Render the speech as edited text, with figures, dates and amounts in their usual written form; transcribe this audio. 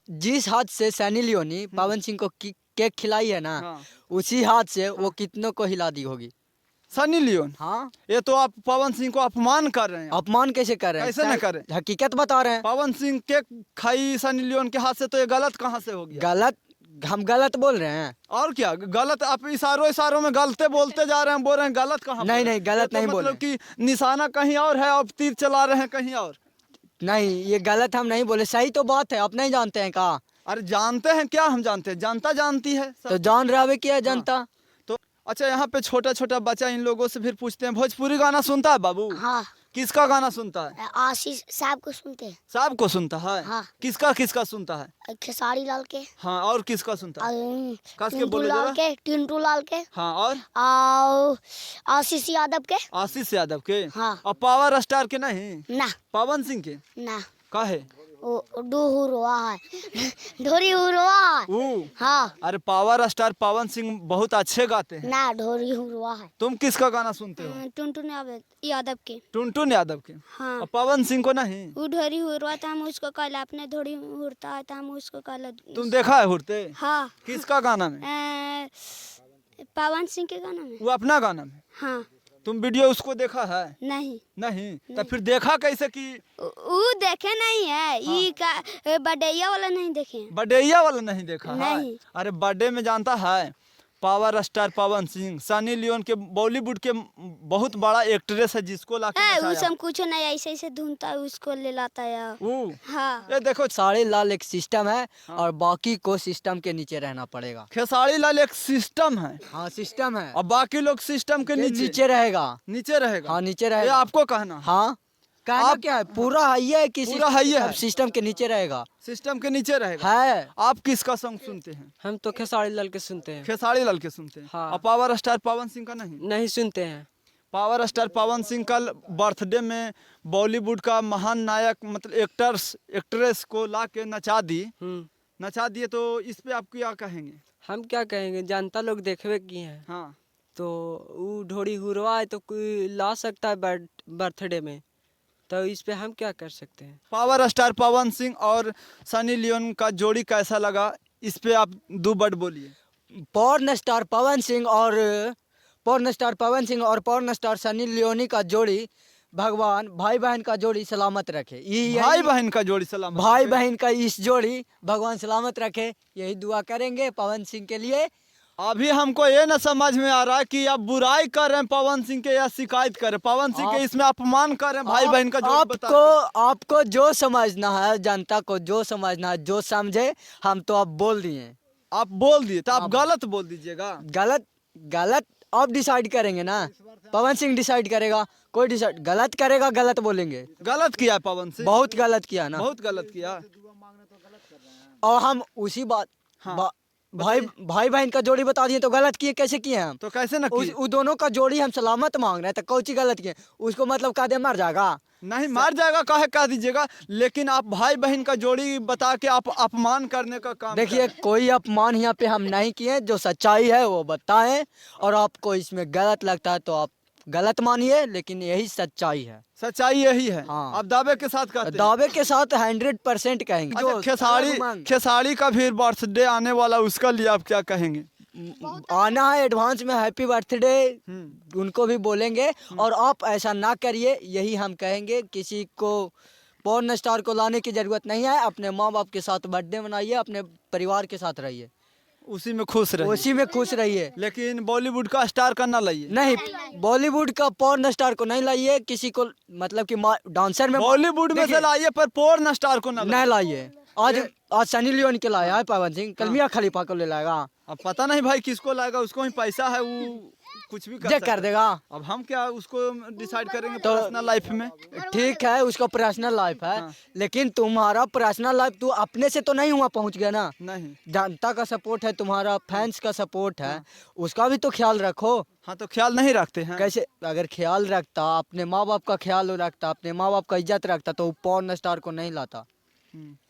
जिस हाथ से सनी लियोनी पवन सिंह को केक खिलाई है ना, हाँ। उसी हाथ से वो कितनों को हिला दी होगी। सनी लियोन, हाँ, ये तो आप पवन सिंह को अपमान कर रहे हैं। अपमान कैसे कर रहे हैं? कैसे न करें? हकीकत बता रहे हैं। पवन सिंह केक खाई सनी लियोन के हाथ से, तो ये गलत कहाँ से हो गया? गलत, हम गलत बोल रहे हैं? और क्या गलत? आप इशारों में गलते बोलते जा रहे हैं, बोल रहे हैं गलत कहाँ नहीं पर है? नहीं, गलत ये तो नहीं बोल मतलब रहे। कि निशाना कहीं और है, आप तीर चला रहे हैं कहीं और। नहीं, ये गलत हम नहीं बोले, सही तो बात है, आप नहीं जानते हैं का? अरे जानते हैं क्या? हम जानते हैं, जनता जानती है सब। तो जान रहा है क्या जनता? तो अच्छा, यहाँ पे छोटा छोटा बच्चा, इन लोगों से फिर पूछते हैं, भोजपुरी गाना सुनता है बाबू? हाँ, किसका गाना सुनता है? आशीष साहब को सुनते हैं। साहब को सुनता है? हाँ। किसका किसका सुनता है? खेसारी लाल के, हाँ, और किसका सुनता है? कस के टिंटू बोलो लाल जरा। के, टिंटू लाल के, हाँ, और आशीष यादव के। आशीष यादव के? हाँ। और पावर स्टार के नहीं? ना पवन सिंह के? ना, काहे? वो डूहुरवा है ढोरी हुरवा है। ऊ, हाँ अरे पावर स्टार पवन सिंह बहुत अच्छे गाते हैं। ना, ढोरी हुरवा है। तुम किसका गाना सुनते हो? टुनटुन यादव के। टुनटुन यादव के? हाँ, और पवन सिंह को नहीं? वो ढोरी हुरवा था, हम उसको कल अपने ढोरी हुरता है, तो हम उसको कल। तुम देखा है हुरते? हाँ, किसका गाना में? पवन सिंह के गाना में। वो अपना गाना में? हाँ, तुम वीडियो उसको देखा है? नहीं, नहीं, तो फिर देखा कैसे कि वो देखे नहीं है। ये का बडेया वाला नहीं देखे हैं। बडेया वाला नहीं देखा है? नहीं। अरे बर्थडे में जानता है, power star Pawan Singh Sunny Leone के बॉलीवुड के बहुत बड़ा एक्ट्रेस है, जिसको ला के उस हम कुछ नहीं, ऐसे ऐसे ढूंढता है, उसको ले लाता है। वो हाँ, ये देखो, सारे लाल एक सिस्टम है और बाकी को सिस्टम के नीचे रहना पड़ेगा। खेसारी लाल एक सिस्टम है हाँ, सिस्टम है और बाकी लोग सिस्टम के नीचे नीचे रहेगा। नीचे रहेगा। हाँ, नीचे ये रहेगा। आपको कहना है? हाँ, कहना आप- क्या है, पूरा है ये कि पूरा है ये है। सिस्टम के नीचे रहेगा। सिस्टम के नीचे रहेगा। है, आप किसका सॉन्ग सुनते हैं? हम तो खेसारी लाल के सुनते हैं। खेसारी लाल के सुनते हैं। हाँ। और पावर स्टार पवन सिंह का नहीं? नहीं सुनते हैं। पावर स्टार पवन सिंह कल बर्थडे में बॉलीवुड का महान नायक मतलब एक्ट्रेस को ला के नचा दिए, तो इस पे आप क्या कहेंगे? हम क्या कहेंगे, जनता लोग देखवे की हैं। हाँ, तो वो ढोड़ी हुरवा है तो कोई ला सकता है बर्थडे में, तो इस पे हम क्या कर सकते हैं। पावर स्टार पवन सिंह और सनी लियोन का जोड़ी कैसा लगा, इस पे आप दो वर्ड बोलिए। पॉर्न स्टार पवन सिंह और पॉर्न स्टार सनी लियोनी का जोड़ी, भगवान भाई बहन का जोड़ी सलामत रखे। भाई बहन का जोड़ी सलामत भाई रखे। बहन का इस जोड़ी भगवान सलामत रखे, यही दुआ करेंगे पवन सिंह के लिए। अभी हमको ये ना समझ में आ रहा है कि आप बुराई कर रहे हैं पवन सिंह के या शिकायत कर रहे हैं पवन सिंह के, इसमें अपमान कर रहे हैं भाई बहन का जोड़ी बता के। आपको जो समझना है, जनता को जो समझना है, जो समझे, हम तो अब बोल दिए। आप बोल दिए तो आप गलत बोल दीजिएगा। गलत आप डिसाइड करेंगे ना, पवन सिंह डिसाइड करेगा, कोई डिसाइड गलत करेगा, गलत बोलेंगे। गलत किया पवन सिंह, बहुत गलत किया ना। बहुत गलत किया। और हम उसी बात हाँ, भाई बहन का जोड़ी बता दिए तो गलत किए, कैसे किए हम? तो कैसे न किए? उस दोनों का जोड़ी हम सलामत मांग रहे हैं, तो कौची गलत किए? उसको मतलब कह दे मर जाएगा? नहीं मार जाएगा, काहे कह दीजिएगा, लेकिन आप भाई बहन का जोड़ी बता के आप अपमान करने का काम देखिए, कोई अपमान यहाँ पे हम नहीं किए, जो सच्चाई है वो बताएं, और आपको इसमें गलत लगता है तो आप गलत मानिए, लेकिन यही सच्चाई है। सच्चाई यही है। हाँ। आप दावे के साथ कहते हैं? दावे के साथ 100% कहेंगे। अच्छा, खेसारी का भी बर्थडे आने वाला, उसका लिए आप क्या कहेंगे? आना है एडवांस में, हैप्पी बर्थडे उनको भी बोलेंगे। और आप ऐसा ना करिए, यही हम कहेंगे। किसी को पॉर्न स्टार को लाने की जरूरत नहीं है, अपने माँ बाप के साथ बर्थडे मनाइए, अपने परिवार के साथ रहिए, उसी में खुश रहिए। उसी में खुश रहिए। लेकिन बॉलीवुड का स्टार का ना लाइए। नहीं, बॉलीवुड का पॉर्न स्टार को नहीं लाइए, किसी को मतलब कि डांसर में बॉलीवुड में से लाइए, पर पोर्न स्टार को ना नहीं लाइए। आज सनी लियोन के लाया है पवन सिंह, कल मियां खलीफा को ले लाएगा। अब पता नहीं भाई किसको लाएगा, उसको ही पैसा है, वो कुछ भी जे कर देगा। अब हम क्या उसको डिसाइड करेंगे तो पर्सनल लाइफ में? ठीक है, उसका पर्सनल लाइफ है। हाँ। लेकिन तुम्हारा पर्सनल लाइफ तू अपने से तो नहीं हुआ पहुंच गया ना। नहीं। जनता का सपोर्ट है, तुम्हारा फैंस का सपोर्ट है, उसका भी तो ख्याल रखो। हाँ, तो ख्याल नहीं रखते हैं। कैसे? अगर ख्याल रखता, अपने माँ बाप का ख्याल रखता, अपने माँ बाप का इज्जत रखता, तो वो पॉर्न स्टार को नहीं लाता।